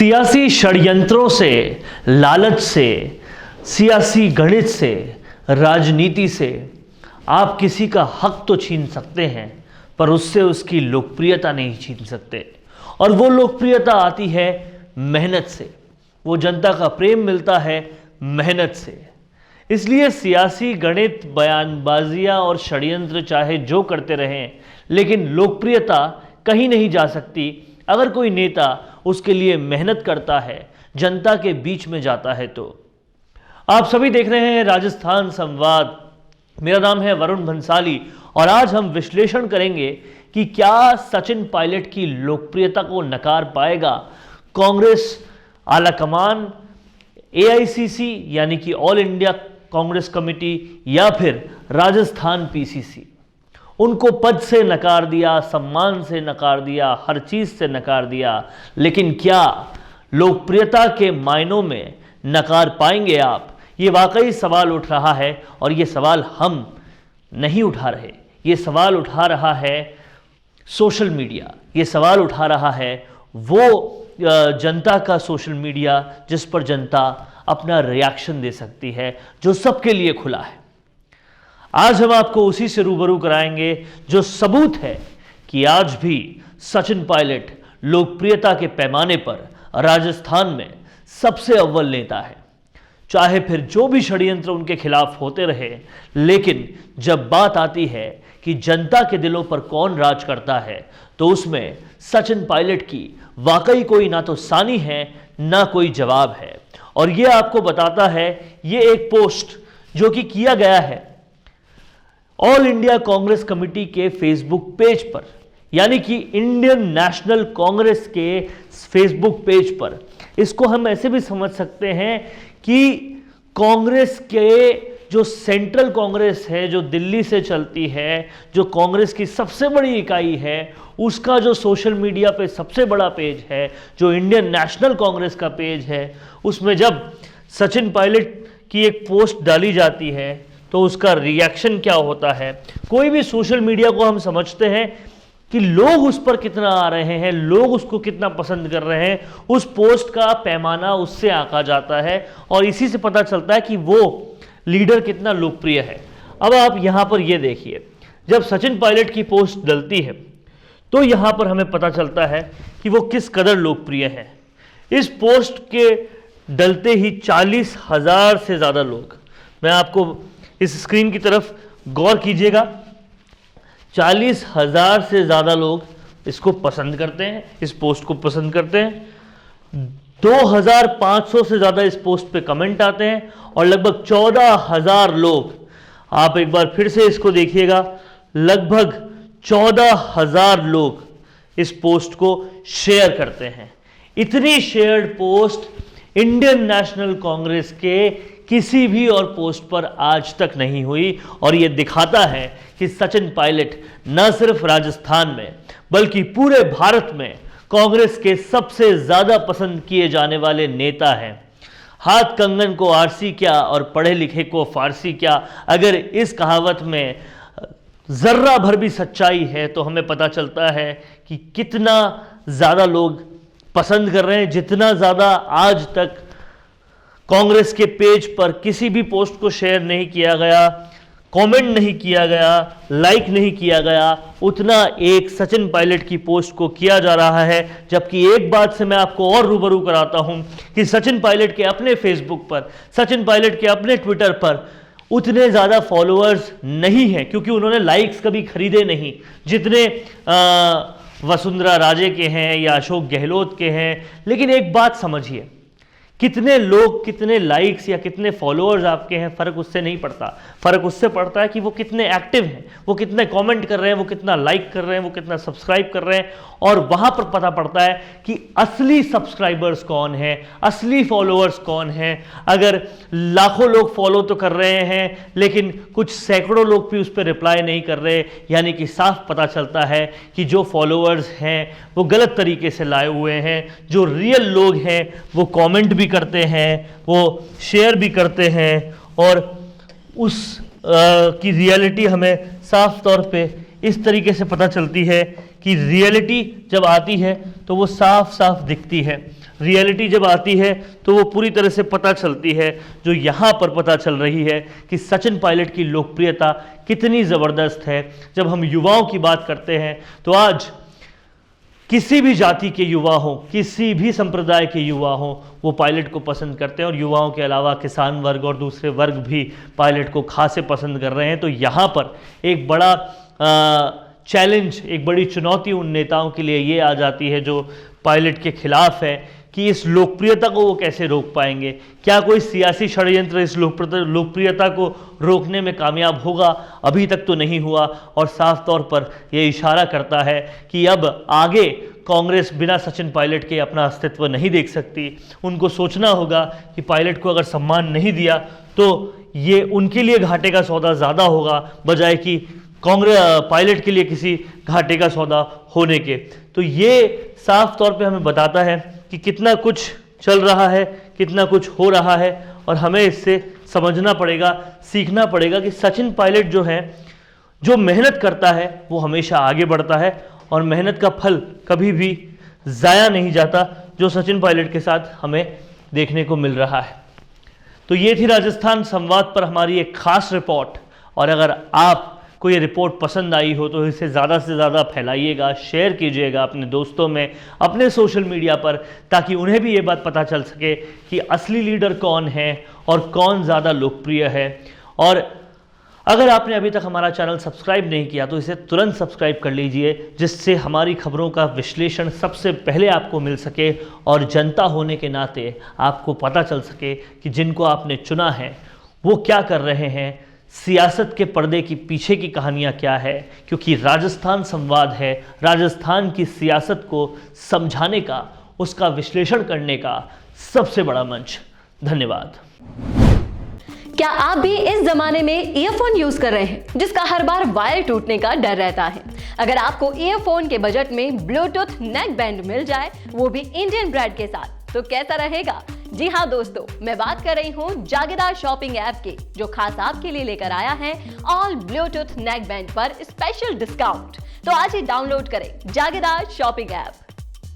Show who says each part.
Speaker 1: सियासी षड्यंत्रों से, लालच से, सियासी गणित से, राजनीति से आप किसी का हक तो छीन सकते हैं, पर उससे उसकी लोकप्रियता नहीं छीन सकते। और वो लोकप्रियता आती है मेहनत से, वो जनता का प्रेम मिलता है मेहनत से। इसलिए सियासी गणित, बयानबाजियां और षड्यंत्र चाहे जो करते रहें, लेकिन लोकप्रियता कहीं नहीं जा सकती अगर कोई नेता उसके लिए मेहनत करता है, जनता के बीच में जाता है। तो आप सभी देख रहे हैं राजस्थान संवाद। मेरा नाम है वरुण भंसाली और आज हम विश्लेषण करेंगे कि क्या सचिन पायलट की लोकप्रियता को नकार पाएगा कांग्रेस आलाकमान, एआईसीसी यानी कि ऑल इंडिया कांग्रेस कमेटी, या फिर राजस्थान पीसीसी। उनको पद से नकार दिया, सम्मान से नकार दिया, हर चीज से नकार दिया, लेकिन क्या लोकप्रियता के मायनों में नकार पाएंगे आप? ये वाकई सवाल उठ रहा है और ये सवाल हम नहीं उठा रहे, ये सवाल उठा रहा है सोशल मीडिया, ये सवाल उठा रहा है वो जनता का सोशल मीडिया जिस पर जनता अपना रिएक्शन दे सकती है, जो सबके लिए खुला है। आज हम आपको उसी से रूबरू कराएंगे जो सबूत है कि आज भी सचिन पायलट लोकप्रियता के पैमाने पर राजस्थान में सबसे अव्वल नेता है। चाहे फिर जो भी षड्यंत्र उनके खिलाफ होते रहे, लेकिन जब बात आती है कि जनता के दिलों पर कौन राज करता है, तो उसमें सचिन पायलट की वाकई कोई ना तो सानी है ना कोई जवाब है। और ये आपको बताता है ये एक पोस्ट जो कि किया गया है ऑल इंडिया कांग्रेस कमेटी के फेसबुक पेज पर, यानी कि इंडियन नेशनल कांग्रेस के फेसबुक पेज पर। इसको हम ऐसे भी समझ सकते हैं कि कांग्रेस के जो सेंट्रल कांग्रेस है, जो दिल्ली से चलती है, जो कांग्रेस की सबसे बड़ी इकाई है, उसका जो सोशल मीडिया पे सबसे बड़ा पेज है, जो इंडियन नेशनल कांग्रेस का पेज है, उसमें जब सचिन पायलट की एक पोस्ट डाली जाती है तो उसका रिएक्शन क्या होता है। कोई भी सोशल मीडिया को हम समझते हैं कि लोग उस पर कितना आ रहे हैं, लोग उसको कितना पसंद कर रहे हैं, उस पोस्ट का पैमाना उससे आंका जाता है और इसी से पता चलता है कि वो लीडर कितना लोकप्रिय है। अब आप यहां पर ये देखिए, जब सचिन पायलट की पोस्ट डलती है तो यहां पर हमें पता चलता है कि वो किस कदर लोकप्रिय है। इस पोस्ट के डलते ही 40,000 से ज़्यादा लोग, मैं आपको इस स्क्रीन की तरफ गौर कीजिएगा, 40,000 से ज़्यादा लोग इसको पसंद करते हैं, इस पोस्ट को पसंद करते हैं। 2,500 से ज़्यादा इस पोस्ट पे कमेंट आते हैं और लगभग 14,000 लोग, आप एक बार फिर से इसको देखिएगा, लगभग 14,000 लोग इस पोस्ट को शेयर करते हैं। इतनी shared post Indian national Congress के किसी भी और पोस्ट पर आज तक नहीं हुई और यह दिखाता है कि सचिन पायलट न सिर्फ राजस्थान में बल्कि पूरे भारत में कांग्रेस के सबसे ज्यादा पसंद किए जाने वाले नेता हैं। हाथ कंगन को आरसी क्या और पढ़े लिखे को फारसी क्या, अगर इस कहावत में जर्रा भर भी सच्चाई है तो हमें पता चलता है कि कितना ज्यादा लोग पसंद कर रहे हैं। जितना ज्यादा आज तक कांग्रेस के पेज पर किसी भी पोस्ट को शेयर नहीं किया गया, कमेंट नहीं किया गया, लाइक नहीं किया गया, उतना एक सचिन पायलट की पोस्ट को किया जा रहा है। जबकि एक बात से मैं आपको और रूबरू कराता हूं कि सचिन पायलट के अपने फेसबुक पर, सचिन पायलट के अपने ट्विटर पर उतने ज़्यादा फॉलोअर्स नहीं हैं, क्योंकि उन्होंने लाइक्स कभी खरीदे नहीं जितने वसुंधरा राजे के हैं या अशोक गहलोत के हैं। लेकिन एक बात समझिए, कितने लोग, कितने लाइक्स या कितने फॉलोअर्स आपके हैं, फ़र्क उससे नहीं पड़ता। फ़र्क उससे पड़ता है कि वो कितने एक्टिव हैं, वो कितने कमेंट कर रहे हैं, वो कितना लाइक कर रहे हैं, वो कितना सब्सक्राइब कर रहे हैं। और वहाँ पर पता पड़ता है कि असली सब्सक्राइबर्स कौन हैं, असली फॉलोअर्स कौन हैं। अगर लाखों लोग फॉलो तो कर रहे हैं लेकिन कुछ सैकड़ों लोग भी उस पर रिप्लाई नहीं कर रहे, यानी कि साफ पता चलता है कि जो फॉलोअर्स हैं वो गलत तरीके से लाए हुए हैं। जो रियल लोग हैं वो कमेंट भी करते हैं, वो शेयर भी करते हैं और उस की रियलिटी हमें साफ तौर पे इस तरीके से पता चलती है कि रियलिटी जब आती है तो वो साफ साफ दिखती है। रियलिटी जब आती है तो वो पूरी तरह से पता चलती है, जो यहाँ पर पता चल रही है कि सचिन पायलट की लोकप्रियता कितनी ज़बरदस्त है। जब हम युवाओं की बात करते हैं तो आज किसी भी जाति के युवा हों, किसी भी संप्रदाय के युवा हों, वो पायलट को पसंद करते हैं, और युवाओं के अलावा किसान वर्ग और दूसरे वर्ग भी पायलट को खासे पसंद कर रहे हैं। तो यहाँ पर एक बड़ा चैलेंज, एक बड़ी चुनौती उन नेताओं के लिए ये आ जाती है जो पायलट के खिलाफ है कि इस लोकप्रियता को वो कैसे रोक पाएंगे। क्या कोई सियासी षड्यंत्र इस लोकप्रियता को रोकने में कामयाब होगा? अभी तक तो नहीं हुआ, और साफ तौर पर यह इशारा करता है कि अब आगे कांग्रेस बिना सचिन पायलट के अपना अस्तित्व नहीं देख सकती। उनको सोचना होगा कि पायलट को अगर सम्मान नहीं दिया तो ये उनके लिए घाटे का सौदा ज़्यादा होगा, बजाय कि कांग्रेस पायलट के लिए किसी घाटे का सौदा होने के। तो ये साफ तौर पे हमें बताता है कि कितना कुछ चल रहा है, कितना कुछ हो रहा है, और हमें इससे समझना पड़ेगा, सीखना पड़ेगा कि सचिन पायलट जो है, जो मेहनत करता है वो हमेशा आगे बढ़ता है, और मेहनत का फल कभी भी ज़ाया नहीं जाता, जो सचिन पायलट के साथ हमें देखने को मिल रहा है। तो ये थी राजस्थान संवाद पर हमारी एक खास रिपोर्ट, और अगर आप को ये रिपोर्ट पसंद आई हो तो इसे ज़्यादा से ज़्यादा फैलाइएगा, शेयर कीजिएगा अपने दोस्तों में, अपने सोशल मीडिया पर, ताकि उन्हें भी ये बात पता चल सके कि असली लीडर कौन है और कौन ज़्यादा लोकप्रिय है। और अगर आपने अभी तक हमारा चैनल सब्सक्राइब नहीं किया तो इसे तुरंत सब्सक्राइब कर लीजिए, जिससे हमारी खबरों का विश्लेषण सबसे पहले आपको मिल सके, और जनता होने के नाते आपको पता चल सके कि जिनको आपने चुना है वो क्या कर रहे हैं, सियासत के पर्दे की पीछे की कहानियां क्या है। क्योंकि राजस्थान संवाद है राजस्थान की सियासत को समझाने का, उसका विश्लेषण करने का सबसे बड़ा मंच। धन्यवाद।
Speaker 2: क्या आप भी इस जमाने में ईयरफोन यूज कर रहे हैं जिसका हर बार वायर टूटने का डर रहता है? अगर आपको ईयरफोन के बजट में ब्लूटूथ नेक बैंड मिल जाए, वो भी इंडियन ब्रांड के साथ, तो कैसा रहेगा? जी हाँ दोस्तों, मैं बात कर रही हूँ जागीरदार शॉपिंग ऐप की, जो खास आपके लिए लेकर आया है ऑल ब्लूटूथ नेक बैंड पर स्पेशल डिस्काउंट। तो आज ही डाउनलोड करें जागीरदार शॉपिंग ऐप।